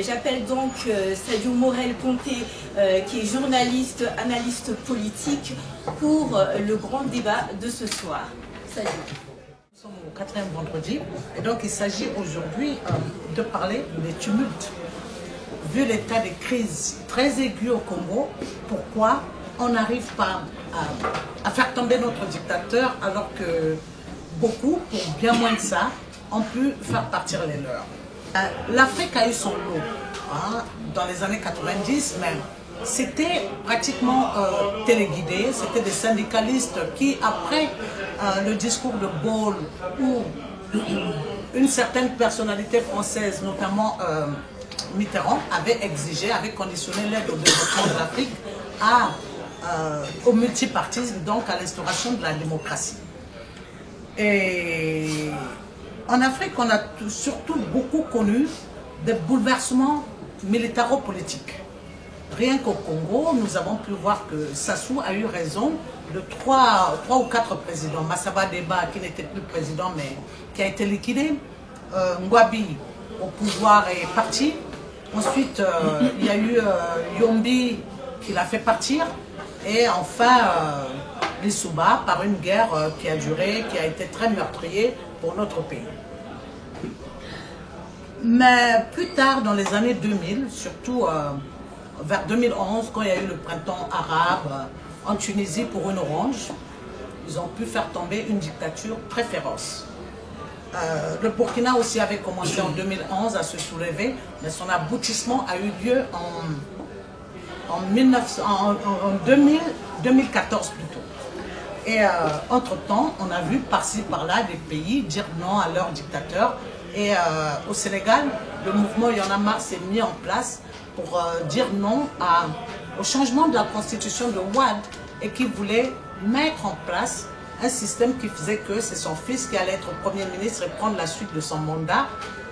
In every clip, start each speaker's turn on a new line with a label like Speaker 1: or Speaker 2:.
Speaker 1: J'appelle donc Sadio Morel-Ponté, qui est journaliste, analyste politique, pour le grand débat de ce soir. Sadio.
Speaker 2: Nous sommes au 4e vendredi, et donc il s'agit aujourd'hui de parler des tumultes. Vu l'état de crise très aigu au Congo, pourquoi on n'arrive pas à faire tomber notre dictateur alors que beaucoup, pour bien moins que ça, ont pu faire partir les leurs. L'Afrique a eu son lot, dans les années 90 même. C'était pratiquement téléguidé, c'était des syndicalistes qui, après le discours de Gaulle, où une certaine personnalité française, notamment Mitterrand, avait exigé, avait conditionné l'aide au développement de l'Afrique au multipartisme, donc à l'instauration de la démocratie. Et en Afrique, on a surtout beaucoup connu des bouleversements militaro-politiques. Rien qu'au Congo, nous avons pu voir que Sassou a eu raison de 3 ou 4 présidents. Massaba Deba, qui n'était plus président, mais qui a été liquidé. Ngwabi, au pouvoir, est parti. Ensuite, il y a eu Yombi, qui l'a fait partir. Et enfin, Lissouba, par une guerre qui a duré, qui a été très meurtrière pour notre pays. Mais plus tard, dans les années 2000, surtout vers 2011, quand il y a eu le printemps arabe en Tunisie pour une orange, ils ont pu faire tomber une dictature très féroce. Le Burkina aussi avait commencé en 2011 à se soulever, mais son aboutissement a eu lieu en 2014 plutôt. Et entre-temps, on a vu par-ci par-là des pays dire non à leur dictateur. Et au Sénégal, le mouvement Y en a marre s'est mis en place pour dire non au changement de la constitution de Wade et qui voulait mettre en place un système qui faisait que c'est son fils qui allait être Premier ministre et prendre la suite de son mandat.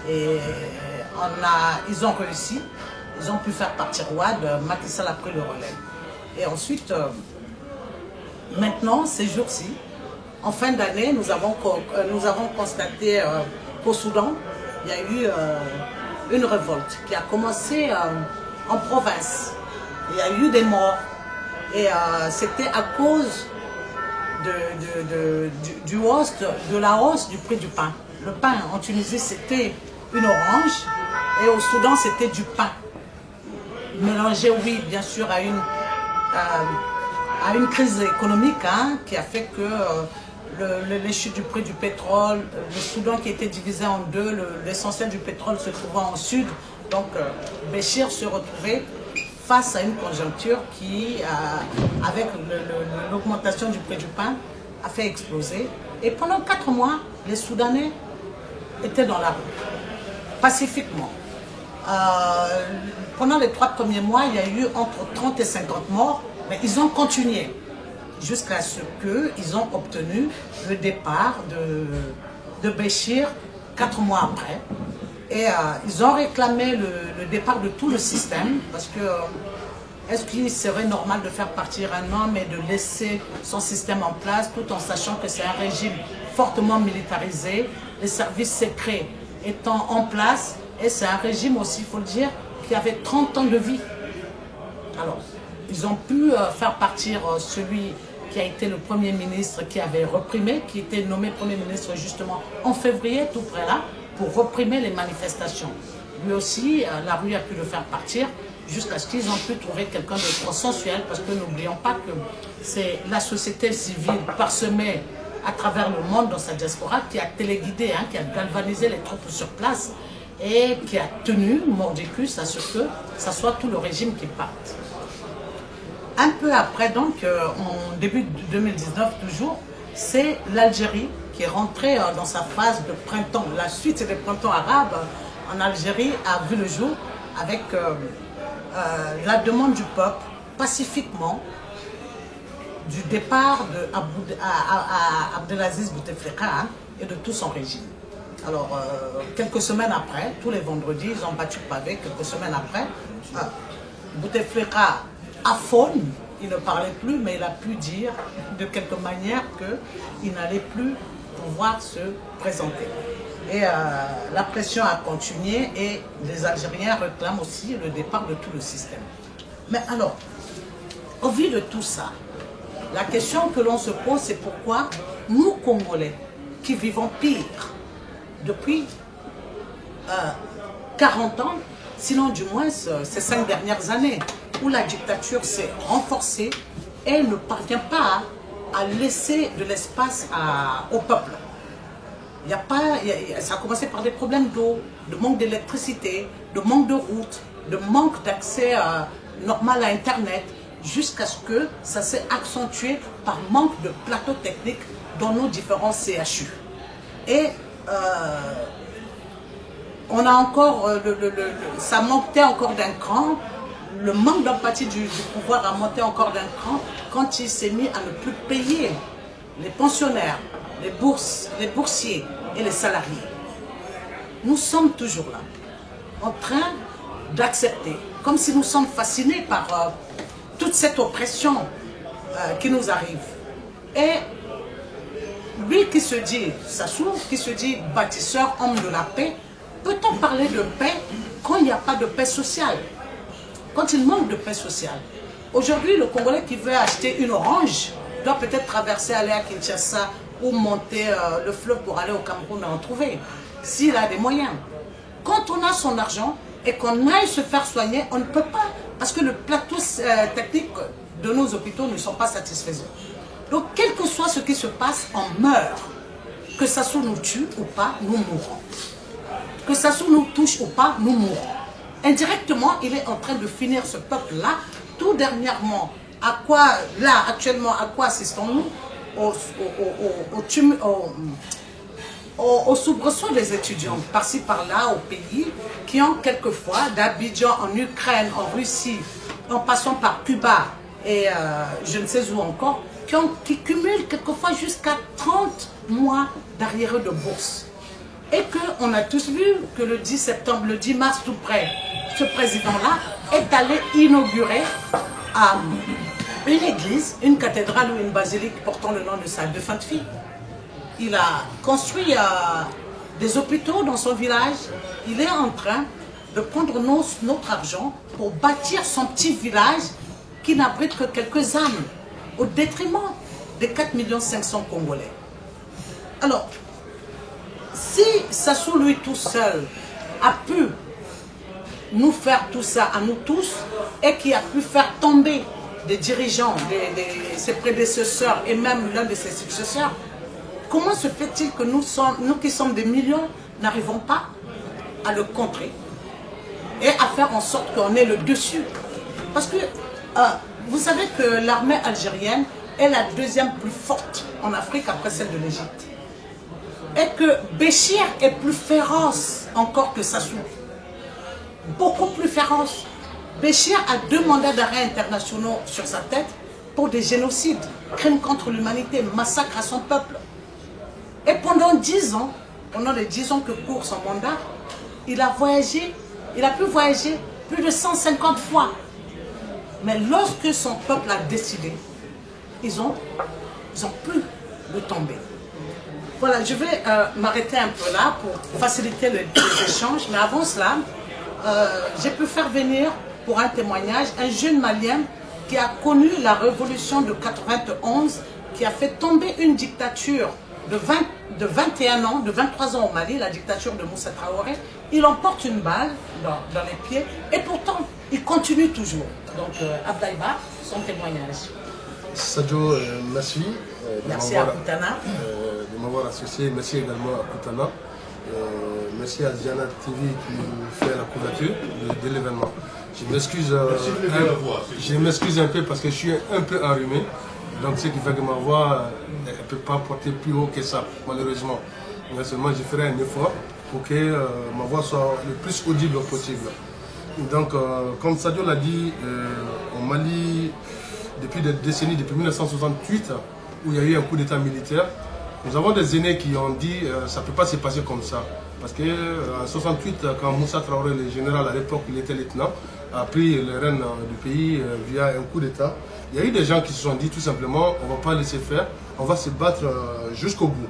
Speaker 2: Et ils ont réussi, ils ont pu faire partir Wade, Macky Sall a pris le relais. Et ensuite, maintenant, ces jours-ci, en fin d'année, nous avons constaté qu'au Soudan, il y a eu une révolte qui a commencé en province. Il y a eu des morts. Et c'était à cause de la hausse du prix du pain. Le pain en Tunisie, c'était une orange. Et au Soudan, c'était du pain. Mélangé, oui, bien sûr, à une crise économique qui a fait que les chutes du prix du pétrole, le Soudan qui était divisé en deux, l'essentiel du pétrole se trouvant au sud. Donc Béchir se retrouvait face à une conjoncture qui, avec l'augmentation du prix du pain, a fait exploser. Et pendant 4 mois, les Soudanais étaient dans la rue, pacifiquement. Pendant les 3 premiers mois, il y a eu entre 30 et 50 morts, mais ils ont continué jusqu'à ce qu'ils ont obtenu le départ de Béchir 4 mois après. Et ils ont réclamé le départ de tout le système, parce que est-ce qu'il serait normal de faire partir un homme et de laisser son système en place tout en sachant que c'est un régime fortement militarisé, les services secrets étant en place, et c'est un régime aussi, il faut le dire, qui avait 30 ans de vie. Alors, ils ont pu faire partir celui qui a été le Premier ministre qui avait reprimé, qui était nommé Premier ministre justement en février, tout près là, pour reprimer les manifestations. Lui aussi, la rue a pu le faire partir jusqu'à ce qu'ils ont pu trouver quelqu'un de consensuel, parce que n'oublions pas que c'est la société civile parsemée à travers le monde dans sa diaspora qui a téléguidé, qui a galvanisé les troupes sur place et qui a tenu mordicus à ce que ça soit tout le régime qui parte. Un peu après, donc, en début de 2019 toujours, c'est l'Algérie qui est rentrée dans sa phase de printemps. La suite des printemps arabes en Algérie a vu le jour avec la demande du peuple, pacifiquement, du départ d'Abdelaziz Bouteflika et de tout son régime. Alors, quelques semaines après, tous les vendredis, ils ont battu le pavé. Quelques semaines après, Bouteflika aphone, il ne parlait plus, mais il a pu dire de quelque manière qu'il n'allait plus pouvoir se présenter. Et la pression a continué et les Algériens réclament aussi le départ de tout le système. Mais alors, au vu de tout ça, la question que l'on se pose, c'est pourquoi nous, Congolais, qui vivons pire depuis 40 ans, sinon du moins ces 5 dernières années, où la dictature s'est renforcée et ne parvient pas à laisser de l'espace au peuple. Ça a commencé par des problèmes d'eau, de manque d'électricité, de manque de routes, de manque d'accès normal à Internet, jusqu'à ce que ça s'est accentué par manque de plateaux techniques dans nos différents CHU. Et on a encore, ça montait encore d'un cran, le manque d'empathie du pouvoir a monté encore d'un cran quand il s'est mis à ne plus payer les pensionnaires, les boursiers et les salariés. Nous sommes toujours là, en train d'accepter, comme si nous sommes fascinés par toute cette oppression qui nous arrive. Et lui qui se dit, Sassou, qui se dit bâtisseur, homme de la paix, peut-on parler de paix quand il n'y a pas de paix sociale? Quand il manque de paix sociale. Aujourd'hui, le Congolais qui veut acheter une orange doit peut-être traverser, aller à Kinshasa ou monter le fleuve pour aller au Cameroun et en trouver, s'il a des moyens. Quand on a son argent et qu'on aille se faire soigner, on ne peut pas, parce que le plateau technique de nos hôpitaux ne sont pas satisfaisants. Donc, quel que soit ce qui se passe, on meurt. Que Sassou nous tue ou pas, nous mourrons. Que Sassou nous touche ou pas, nous mourrons. Indirectement, il est en train de finir ce peuple-là. Tout dernièrement, actuellement, à quoi assistons-nous? Au soubresaut des étudiants, par-ci, par-là, au pays, qui ont quelquefois, d'Abidjan, en Ukraine, en Russie, en passant par Cuba et je ne sais où encore, qui cumulent quelquefois jusqu'à 30 mois d'arriérés de bourse. Et qu'on a tous vu que le 10 septembre, le 10 mars tout près, ce président-là est allé inaugurer une église, une cathédrale ou une basilique portant le nom de sa défunte fille. Il a construit des hôpitaux dans son village. Il est en train de prendre notre argent pour bâtir son petit village qui n'abrite que quelques âmes, au détriment des 4 500 000 Congolais. Alors, si Sassou, lui tout seul, a pu nous faire tout ça à nous tous, et qui a pu faire tomber des dirigeants, ses prédécesseurs et même l'un de ses successeurs, comment se fait-il que nous qui sommes des millions, n'arrivons pas à le contrer et à faire en sorte qu'on ait le dessus? Parce que vous savez que l'armée algérienne est la deuxième plus forte en Afrique après celle de l'Égypte. Et que Béchir est plus féroce encore que Sassou. Beaucoup plus féroce. Béchir a 2 mandats d'arrêt internationaux sur sa tête pour des génocides, crimes contre l'humanité, massacres à son peuple. Et pendant 10 ans, pendant les 10 ans que court son mandat, il a pu voyager plus de 150 fois. Mais lorsque son peuple a décidé, ils ont pu le tomber. Voilà, je vais m'arrêter un peu là pour faciliter les échanges. Mais avant cela, j'ai pu faire venir pour un témoignage un jeune Malien qui a connu la révolution de 91, qui a fait tomber une dictature de 21 ans, de 23 ans au Mali, la dictature de Moussa Traoré. Il emporte une balle dans les pieds et pourtant, il continue toujours. Donc, Abdaïba, son témoignage.
Speaker 3: Sadio, merci.
Speaker 2: Merci à Koutana.
Speaker 3: De m'avoir associé. Merci également à Koutana. Merci à Diana TV qui fait la couverture de l'événement. Je m'excuse un peu parce que je suis un peu enrhumé. Donc ce qui fait que ma voix ne peut pas porter plus haut que ça, malheureusement. Mais seulement je ferai un effort pour que ma voix soit le plus audible possible. Donc comme Sadio l'a dit, au Mali, depuis des décennies, depuis 1968, où il y a eu un coup d'état militaire, nous avons des aînés qui ont dit ça ne peut pas se passer comme ça. Parce qu'en 1968, quand Moussa Traoré, le général à l'époque, il était lieutenant, a pris les rênes du pays via un coup d'état, il y a eu des gens qui se sont dit tout simplement, on ne va pas laisser faire, on va se battre jusqu'au bout.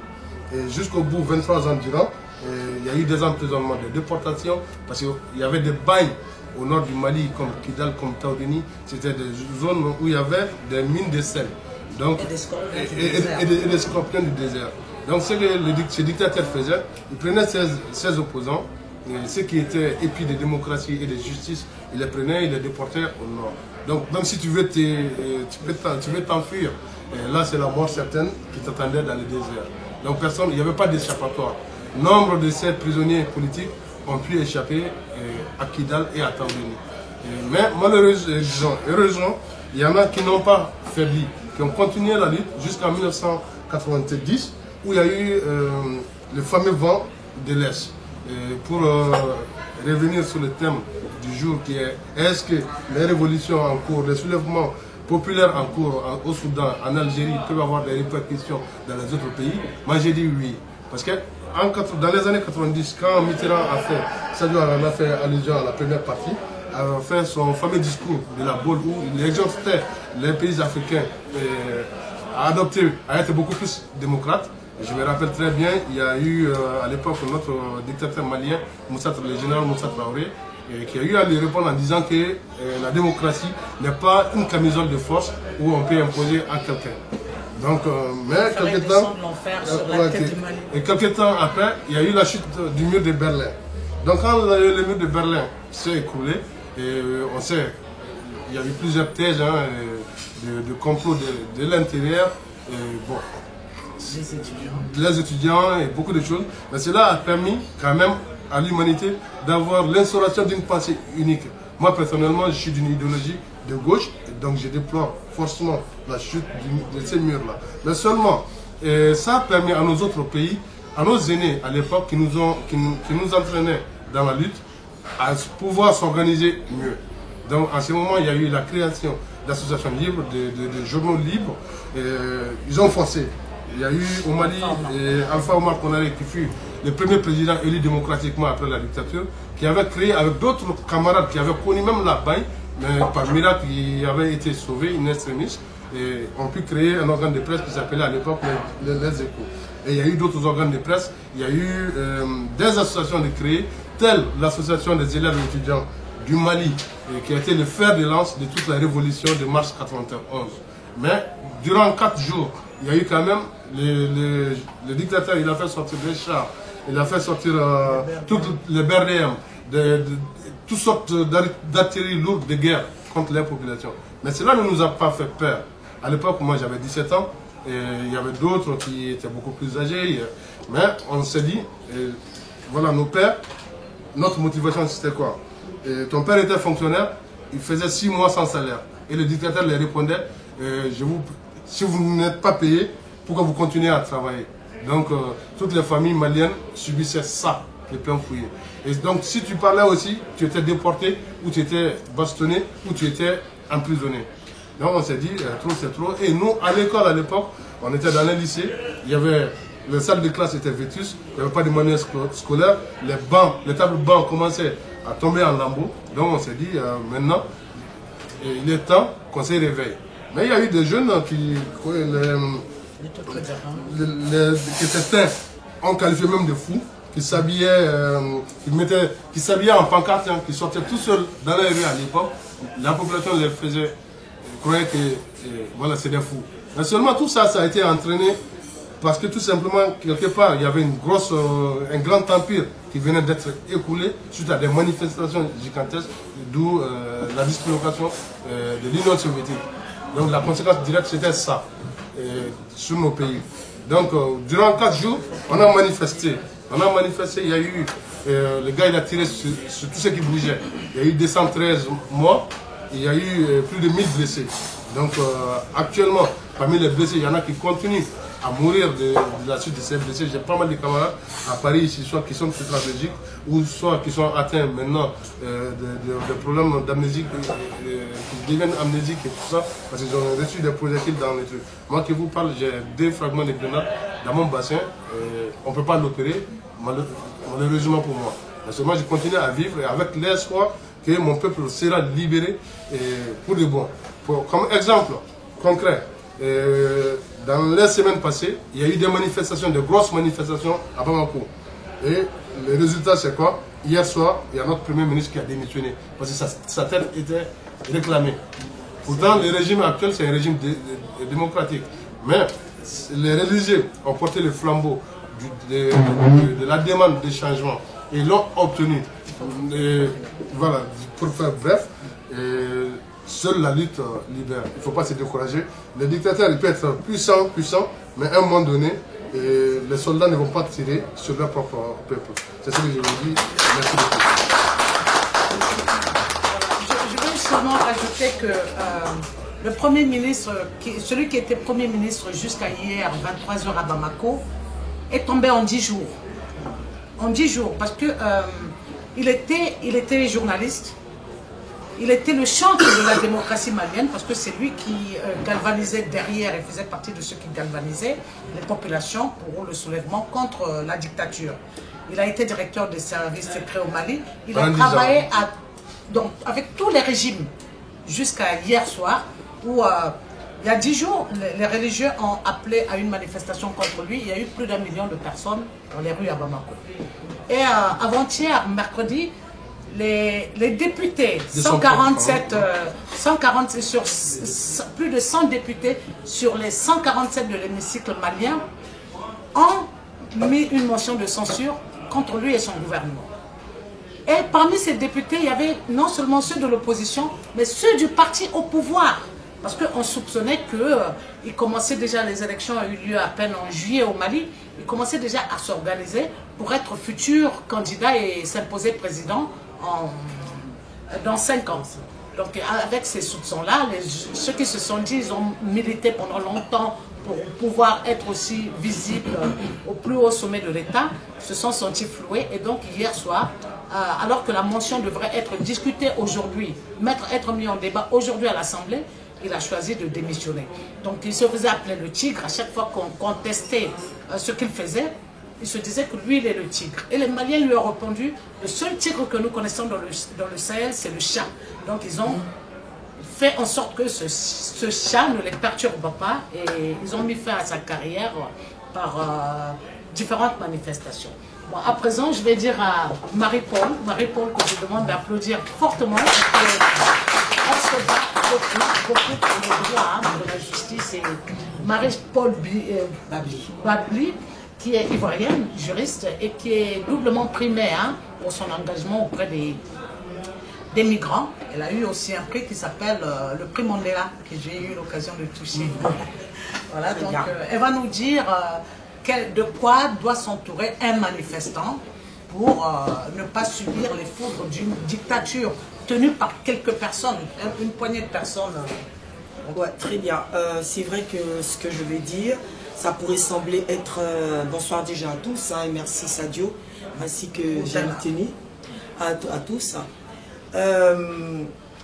Speaker 3: Et jusqu'au bout, 23 ans durant, Il y a eu des emprisonnements, des déportations, parce qu'il y avait des bagnes au nord du Mali, comme Kidal, comme Taoudeni. C'était des zones où il y avait des mines de sel. Donc, et des scorpions du désert. Donc ce que ces dictateurs faisaient, ils prenaient ces opposants, ceux qui étaient épris de démocratie et de justice, ils les prenaient, ils les déportaient au nord. Donc même si tu veux t'enfuir, là c'est la mort certaine qui t'attendait dans le désert. Donc personne, il n'y avait pas d'échappatoire. Nombre de ces prisonniers politiques ont pu échapper à Kidal et à Taoudeni. Mais malheureusement, heureusement, il y en a qui n'ont pas faibli, qui ont continué la lutte jusqu'en 1990, où il y a eu le fameux vent de l'Est. Pour revenir sur le thème du jour qui est-ce que les révolutions en cours, les soulèvements populaires en cours au Soudan, en Algérie peuvent avoir des répercussions dans les autres pays? Moi j'ai dit oui. Parce que dans les années 90, quand Mitterrand a fait, Sadio en a fait allusion à la première partie, a fait son fameux discours de la Baule où il exhortait les pays africains à adopter, à être beaucoup plus démocrates. Je me rappelle très bien, il y a eu à l'époque notre dictateur malien, le général Moussa Traoré, qui a eu à lui répondre en disant que la démocratie n'est pas une camisole de force où on peut imposer à quelqu'un. Donc, mais quelques temps après, il y a eu la chute du mur de Berlin. Donc quand le mur de Berlin s'est écroulé, on sait, il y a eu plusieurs thèses de complot de l'intérieur. Bon, les étudiants et beaucoup de choses. Mais cela a permis quand même à l'humanité d'avoir l'instauration d'une pensée unique. Moi personnellement, je suis d'une idéologie de gauche, donc je déplore forcément la chute de ces murs-là. Mais seulement, ça a permis à nos autres pays, à nos aînés à l'époque qui nous entraînaient dans la lutte, à pouvoir s'organiser mieux. Donc en ce moment, il y a eu la création d'associations libres, de journaux libres. Ils ont forcé. Il y a eu au Mali Alpha Omar Konaré qui fut le premier président élu démocratiquement après la dictature, qui avait créé avec d'autres camarades qui avaient connu même la baille, mais par miracle qui avait été sauvé, une extrémiste, et ont pu créer un organe de presse qui s'appelait à l'époque les Échos. Et il y a eu d'autres organes de presse, il y a eu des associations de créer, telles l'association des élèves et étudiants du Mali, qui a été le fer de lance de toute la révolution de mars 91. Mais durant 4 jours, il y a eu quand même le dictateur, il a fait sortir des chars, il a fait sortir toutes les BRDM, toutes sortes d'artillerie lourde de guerre contre les populations. Mais cela ne nous a pas fait peur. À l'époque, moi j'avais 17 ans, et il y avait d'autres qui étaient beaucoup plus âgés. Mais on s'est dit, voilà, nos pères, notre motivation c'était quoi? Ton père était fonctionnaire, il faisait 6 mois sans salaire. Et le dictateur leur répondait, si vous n'êtes pas payé, pourquoi vous continuez à travailler? Donc toutes les familles maliennes subissaient ça, les plein fouillés. Et donc si tu parlais aussi, tu étais déporté, ou tu étais bastonné, ou tu étais emprisonné. Donc on s'est dit, trop c'est trop. Et nous, à l'école à l'époque, on était dans les lycées, il y avait, les salles de classe étaient vétustes, il n'y avait pas de manuels scolaires, les tables bancs commençaient à tomber en lambeaux. Donc on s'est dit, maintenant, il est temps qu'on se réveille. Mais il y a eu des jeunes qui certains ont qualifié même de fous, qui s'habillaient en pancarte, qui sortaient tout seuls dans les rues à l'époque. La population les faisait croire que voilà, c'est des fous. Mais seulement tout ça, ça a été entraîné parce que tout simplement, quelque part, il y avait un grand empire qui venait d'être écoulé suite à des manifestations gigantesques, d'où la dislocation de l'Union soviétique. Donc la conséquence directe, c'était ça, sur nos pays. Donc durant 4 jours, on a manifesté. Il y a eu, le gars il a tiré sur tout ce qui bougeait. Il y a eu 213 morts, il y a eu plus de 1000 blessés. Donc actuellement, parmi les blessés, il y en a qui continuent à mourir de la suite de ces blessés. J'ai pas mal de camarades à Paris ici, soit qui sont tétraplégiques, ou soit qui sont atteints maintenant de problèmes d'amnésie, qui deviennent amnésiques et tout ça, parce qu'ils ont reçu des projectiles dans les trucs. Moi qui vous parle, j'ai 2 fragments de grenades dans mon bassin, on ne peut pas l'opérer, malheureusement pour moi. Parce que moi je continue à vivre avec l'espoir que mon peuple sera libéré pour de bon. Comme exemple concret, dans les semaines passées, il y a eu des manifestations, de grosses manifestations à Bamako. Et le résultat, c'est quoi? Hier soir, il y a notre Premier ministre qui a démissionné parce que sa tête était réclamée. Pourtant, le régime actuel, c'est un régime démocratique. Mais les religieux ont porté le flambeau de la demande de changement et l'ont obtenu. Et voilà, pour faire bref, seule la lutte libère. Il ne faut pas se décourager. Le dictateur, il peut être puissant, mais à un moment donné, les soldats ne vont pas tirer sur leur propre peuple. C'est ce que je vous dis. Merci beaucoup.
Speaker 2: Je veux seulement ajouter que le Premier ministre, celui qui était Premier ministre jusqu'à hier, 23h à Bamako, est tombé en 10 jours. En 10 jours, parce que il était journaliste, il était le chantre de la démocratie malienne, parce que c'est lui qui galvanisait derrière et faisait partie de ceux qui galvanisaient les populations pour le soulèvement contre la dictature. Il a été directeur des services secrets au Mali. Il a travaillé donc, avec tous les régimes jusqu'à hier soir, où il y a 10 jours, les religieux ont appelé à une manifestation contre lui. Il y a eu plus d'1 million de personnes dans les rues à Bamako. Et avant-hier, mercredi, les députés, 147 sur plus de 100 députés sur les 147 de l'hémicycle malien ont mis une motion de censure contre lui et son gouvernement. Et parmi ces députés, il y avait non seulement ceux de l'opposition, mais ceux du parti au pouvoir. Parce qu'on soupçonnait qu'il commençait déjà, les élections ont eu lieu à peine en juillet au Mali, il commençait déjà à s'organiser pour être futur candidat et s'imposer président dans 5 ans. Donc avec ces soupçons-là, ceux qui se sont dit, ils ont milité pendant longtemps pour pouvoir être aussi visibles au plus haut sommet de l'État, se sont sentis floués. Et donc hier soir, alors que la motion devrait être discutée aujourd'hui, être mis en débat aujourd'hui à l'Assemblée, il a choisi de démissionner. Donc il se faisait appeler le tigre. À chaque fois qu'on contestait ce qu'il faisait, il se disait que lui, il est le tigre. Et les Maliens lui ont répondu, le seul tigre que nous connaissons dans le Sahel, c'est le chat. Donc ils ont fait en sorte que ce chat ne les perturbe pas et ils ont mis fin à sa carrière par différentes manifestations. Bon, à présent, je vais dire à Marie-Paul que je demande d'applaudir fortement parce qu'elle se bat beaucoup pour le droit de la justice. Et Marie-Paul Babli, qui est ivoirienne, juriste, et qui est doublement primée pour son engagement auprès des migrants. Elle a eu aussi un prix qui s'appelle le prix Mandela, que j'ai eu l'occasion de toucher. Voilà, donc elle va nous dire de quoi doit s'entourer un manifestant pour ne pas subir les foudres d'une dictature tenue par quelques personnes, une poignée de personnes.
Speaker 4: Ouais, très bien. C'est vrai que ce que je vais dire, ça pourrait sembler être... bonsoir déjà à tous, et merci Sadio, ainsi que Janitini, à tous.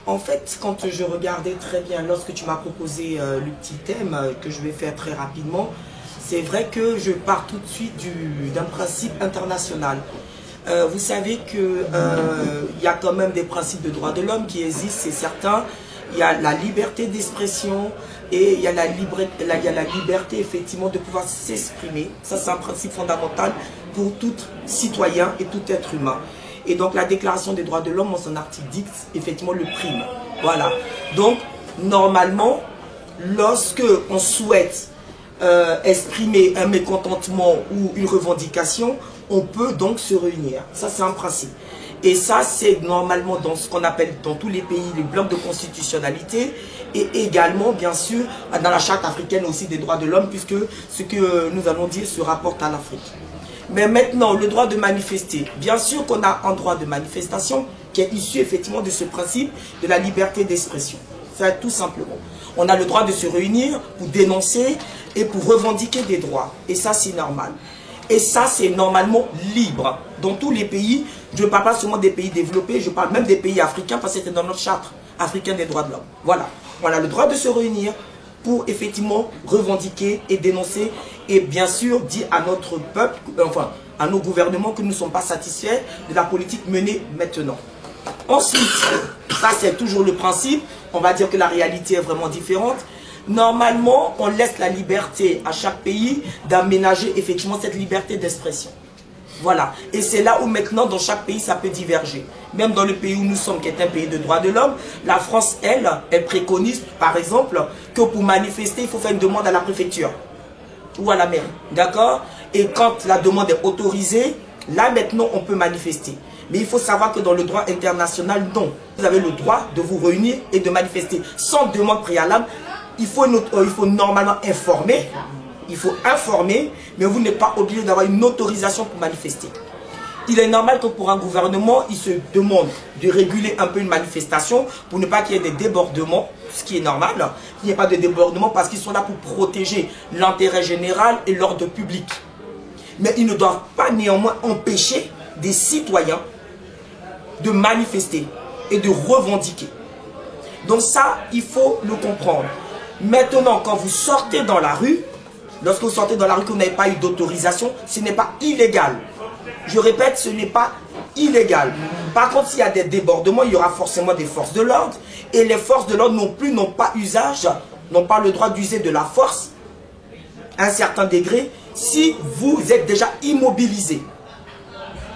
Speaker 4: En fait, quand je regardais très bien, lorsque tu m'as proposé le petit thème que je vais faire très rapidement, c'est vrai que je pars tout de suite d'un principe international. Vous savez qu'il y a quand même des principes de droits de l'homme qui existent, c'est certain. Il y a la liberté d'expression et il y a la liberté effectivement de pouvoir s'exprimer. Ça, c'est un principe fondamental pour tout citoyen et tout être humain. Et donc la Déclaration des droits de l'homme, en son article 10, effectivement le prime. Voilà. Donc, normalement, lorsque on souhaite exprimer un mécontentement ou une revendication, on peut donc se réunir. Ça, c'est un principe. Et ça, c'est normalement dans ce qu'on appelle dans tous les pays les blocs de constitutionnalité et également, bien sûr, dans la charte africaine aussi des droits de l'homme, puisque ce que nous allons dire se rapporte à l'Afrique. Mais maintenant, le droit de manifester. Bien sûr qu'on a un droit de manifestation qui est issu effectivement de ce principe de la liberté d'expression. C'est tout simplement. On a le droit de se réunir pour dénoncer et pour revendiquer des droits. Et ça, c'est normal. Et ça, c'est normalement libre. Dans tous les pays, je ne parle pas seulement des pays développés, je parle même des pays africains parce que c'est dans notre charte africaine des droits de l'homme. Voilà. On a le droit de se réunir pour effectivement revendiquer et dénoncer et bien sûr dire à notre peuple, enfin à nos gouvernements que nous ne sommes pas satisfaits de la politique menée maintenant. Ensuite, ça c'est toujours le principe, on va dire que la réalité est vraiment différente. Normalement, on laisse la liberté à chaque pays d'aménager effectivement cette liberté d'expression. Voilà. Et c'est là où maintenant, dans chaque pays, ça peut diverger. Même dans le pays où nous sommes, qui est un pays de droits de l'homme, la France, elle préconise, par exemple, que pour manifester, il faut faire une demande à la préfecture ou à la mairie. D'accord? Et quand la demande est autorisée, là maintenant, on peut manifester. Mais il faut savoir que dans le droit international, non. Vous avez le droit de vous réunir et de manifester sans demande préalable. Il faut normalement informer. Il faut informer, mais vous n'êtes pas obligé d'avoir une autorisation pour manifester. Il est normal que pour un gouvernement, il se demande de réguler un peu une manifestation pour ne pas qu'il y ait des débordements, ce qui est normal. Il n'y ait pas de débordements parce qu'ils sont là pour protéger l'intérêt général et l'ordre public. Mais ils ne doivent pas néanmoins empêcher des citoyens de manifester et de revendiquer. Donc ça, il faut le comprendre. Maintenant, quand vous sortez dans la rue, lorsque vous sortez dans la rue que vous n'avez pas eu d'autorisation, ce n'est pas illégal. Je répète, ce n'est pas illégal. Par contre, s'il y a des débordements, il y aura forcément des forces de l'ordre. Et les forces de l'ordre n'ont pas le droit d'user de la force à un certain degré si vous êtes déjà immobilisé.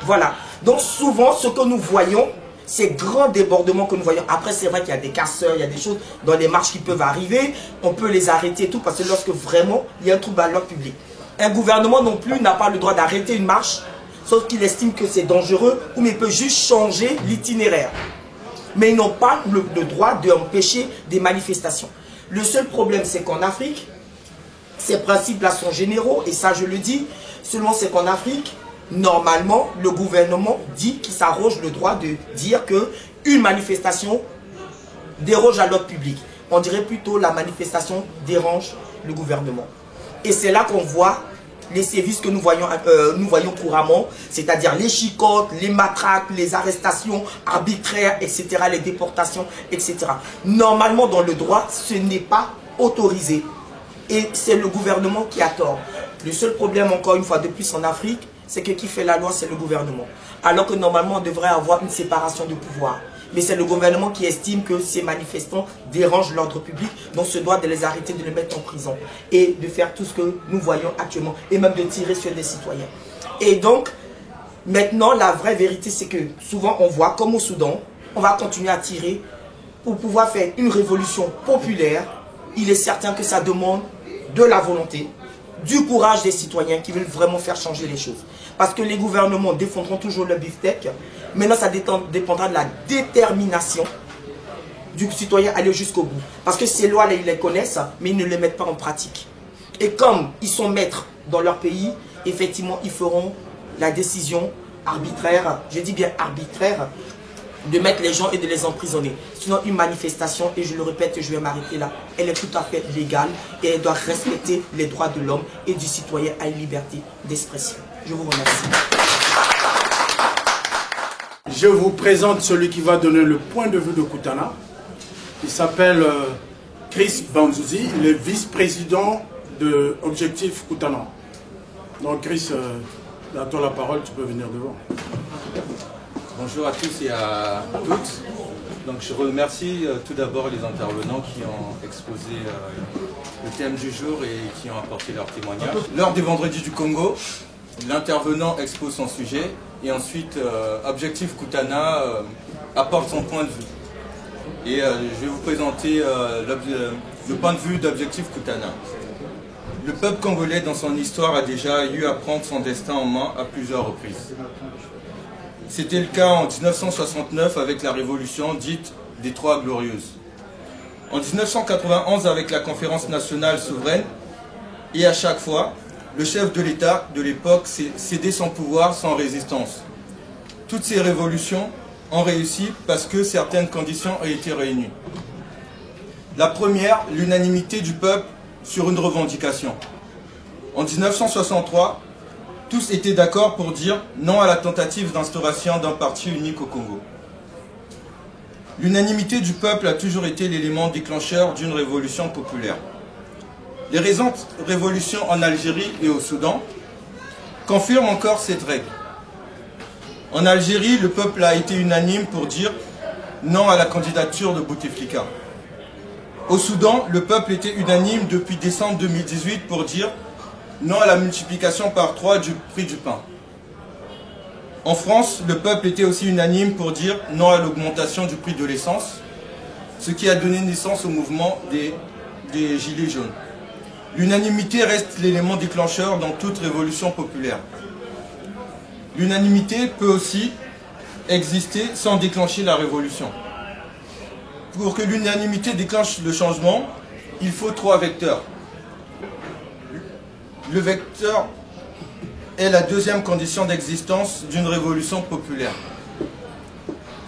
Speaker 4: Voilà. Donc souvent, ce que nous voyons, ces grands débordements que nous voyons, après c'est vrai qu'il y a des casseurs, il y a des choses dans les marches qui peuvent arriver, on peut les arrêter et tout, parce que lorsque vraiment il y a un trouble à l'ordre public. Un gouvernement non plus n'a pas le droit d'arrêter une marche, sauf qu'il estime que c'est dangereux, ou mais il peut juste changer l'itinéraire. Mais ils n'ont pas le droit d'empêcher des manifestations. Le seul problème, c'est qu'en Afrique, ces principes-là sont généraux, et ça je le dis, seulement c'est qu'en Afrique, normalement, le gouvernement dit qu'il s'arroge le droit de dire qu'une manifestation déroge à l'ordre public. On dirait plutôt la manifestation dérange le gouvernement. Et c'est là qu'on voit les sévices que nous voyons couramment, c'est-à-dire les chicottes, les matraques, les arrestations arbitraires, etc., les déportations, etc. Normalement, dans le droit, ce n'est pas autorisé. Et c'est le gouvernement qui a tort. Le seul problème, encore une fois de plus en Afrique, c'est que qui fait la loi, c'est le gouvernement. Alors que normalement, on devrait avoir une séparation de pouvoir. Mais c'est le gouvernement qui estime que ces manifestants dérangent l'ordre public, donc se doit de les arrêter, de les mettre en prison. Et de faire tout ce que nous voyons actuellement, et même de tirer sur des citoyens. Et donc, maintenant, la vraie vérité, c'est que souvent, on voit, comme au Soudan, on va continuer à tirer pour pouvoir faire une révolution populaire. Il est certain que ça demande de la volonté, du courage des citoyens qui veulent vraiment faire changer les choses. Parce que les gouvernements défendront toujours le beefsteak. Maintenant, ça dépendra de la détermination du citoyen à aller jusqu'au bout. Parce que ces lois-là, ils les connaissent, mais ils ne les mettent pas en pratique. Et comme ils sont maîtres dans leur pays, effectivement, ils feront la décision arbitraire, je dis bien arbitraire, de mettre les gens et de les emprisonner. Sinon, une manifestation, et je le répète, je vais m'arrêter là, elle est tout à fait légale et elle doit respecter les droits de l'homme et du citoyen à une liberté d'expression. Je vous remercie.
Speaker 5: Je vous présente celui qui va donner le point de vue de Kutana. Il s'appelle Chris Banzuzi, il est vice-président de Objectif Kutana. Donc Chris, à toi la parole, tu peux venir devant.
Speaker 6: Bonjour à tous et à toutes. Donc je remercie tout d'abord les intervenants qui ont exposé le thème du jour et qui ont apporté leur témoignage. Lors des Vendredis du Congo, l'intervenant expose son sujet et ensuite Objectif Kutana apporte son point de vue. Et je vais vous présenter le point de vue d'Objectif Kutana. Le peuple congolais dans son histoire a déjà eu à prendre son destin en main à plusieurs reprises. C'était le cas en 1969 avec la révolution dite des Trois Glorieuses. En 1991 avec la conférence nationale souveraine, et à chaque fois, le chef de l'État de l'époque cédait son pouvoir sans résistance. Toutes ces révolutions ont réussi parce que certaines conditions ont été réunies. La première, l'unanimité du peuple sur une revendication. En 1963, tous étaient d'accord pour dire non à la tentative d'instauration d'un parti unique au Congo. L'unanimité du peuple a toujours été l'élément déclencheur d'une révolution populaire. Les récentes révolutions en Algérie et au Soudan confirment encore cette règle. En Algérie, le peuple a été unanime pour dire non à la candidature de Bouteflika. Au Soudan, le peuple était unanime depuis décembre 2018 pour dire non à la multiplication par 3 du prix du pain. En France, le peuple était aussi unanime pour dire non à l'augmentation du prix de l'essence, ce qui a donné naissance au mouvement des Gilets jaunes. L'unanimité reste l'élément déclencheur dans toute révolution populaire. L'unanimité peut aussi exister sans déclencher la révolution. Pour que l'unanimité déclenche le changement, il faut 3 vecteurs. Le vecteur est la deuxième condition d'existence d'une révolution populaire.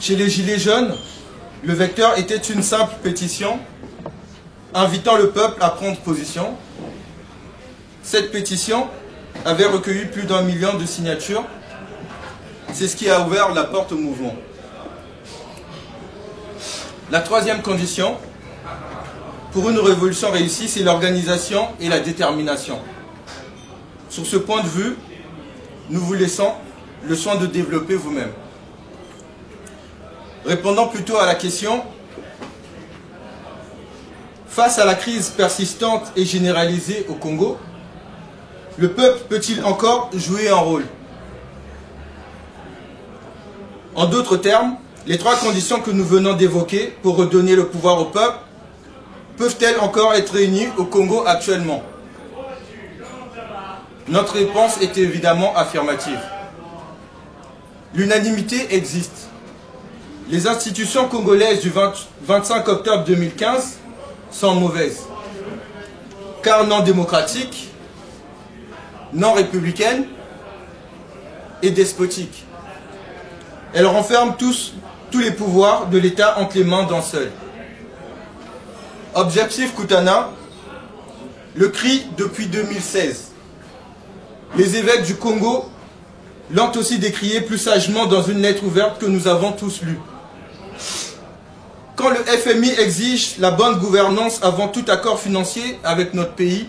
Speaker 6: Chez les Gilets jaunes, le vecteur était une simple pétition invitant le peuple à prendre position. Cette pétition avait recueilli plus d'1 million de signatures. C'est ce qui a ouvert la porte au mouvement. La troisième condition pour une révolution réussie, c'est l'organisation et la détermination. Sur ce point de vue, nous vous laissons le soin de développer vous-même. Répondant plutôt à la question, face à la crise persistante et généralisée au Congo, le peuple peut-il encore jouer un rôle? En d'autres termes, les 3 conditions que nous venons d'évoquer pour redonner le pouvoir au peuple peuvent-elles encore être réunies au Congo actuellement? Notre réponse est évidemment affirmative. L'unanimité existe. Les institutions congolaises du 25 octobre 2015 sont mauvaises, car non démocratiques, non républicaines et despotiques. Elles renferment tous les pouvoirs de l'État entre les mains d'un seul. Objectif Kutana le crie depuis 2016. Les évêques du Congo l'ont aussi décrié plus sagement dans une lettre ouverte que nous avons tous lue. Quand le FMI exige la bonne gouvernance avant tout accord financier avec notre pays,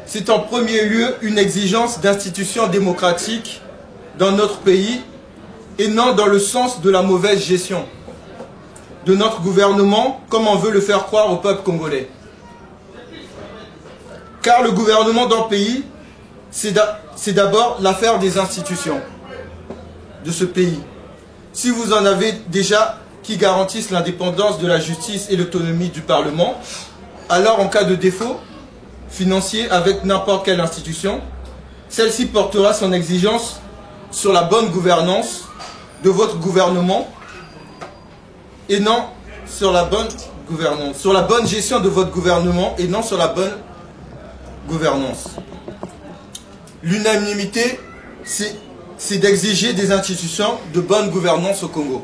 Speaker 6: c'est en premier lieu une exigence d'institutions démocratiques dans notre pays et non dans le sens de la mauvaise gestion de notre gouvernement, comme on veut le faire croire au peuple congolais. Car le gouvernement d'un pays, c'est d'abord l'affaire des institutions de ce pays. Si vous en avez déjà qui garantissent l'indépendance de la justice et l'autonomie du Parlement, alors en cas de défaut financier avec n'importe quelle institution, celle-ci portera son exigence sur la bonne gouvernance de votre gouvernement et non sur la bonne gouvernance, sur la bonne gestion de votre gouvernement et non sur la bonne gouvernance. L'unanimité, c'est d'exiger des institutions de bonne gouvernance au Congo.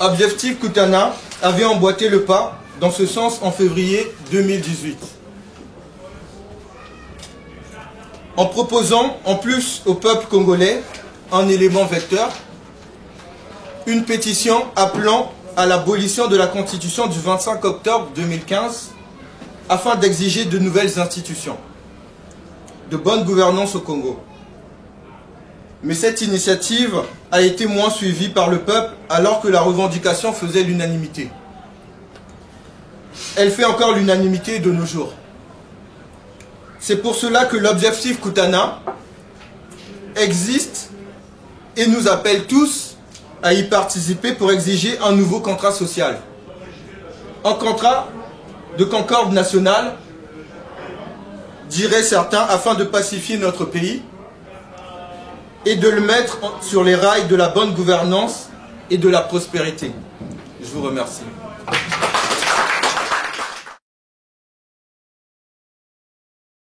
Speaker 6: Objectif Kutana avait emboîté le pas dans ce sens en février 2018. En proposant en plus au peuple congolais un élément vecteur, une pétition appelant à l'abolition de la Constitution du 25 octobre 2015 afin d'exiger de nouvelles institutions de bonne gouvernance au Congo. Mais cette initiative a été moins suivie par le peuple alors que la revendication faisait l'unanimité. Elle fait encore l'unanimité de nos jours. C'est pour cela que l'objectif Kutana existe et nous appelle tous à y participer pour exiger un nouveau contrat social. Un contrat de concorde nationale, diraient certains, afin de pacifier notre pays et de le mettre sur les rails de la bonne gouvernance et de la prospérité. Je vous remercie.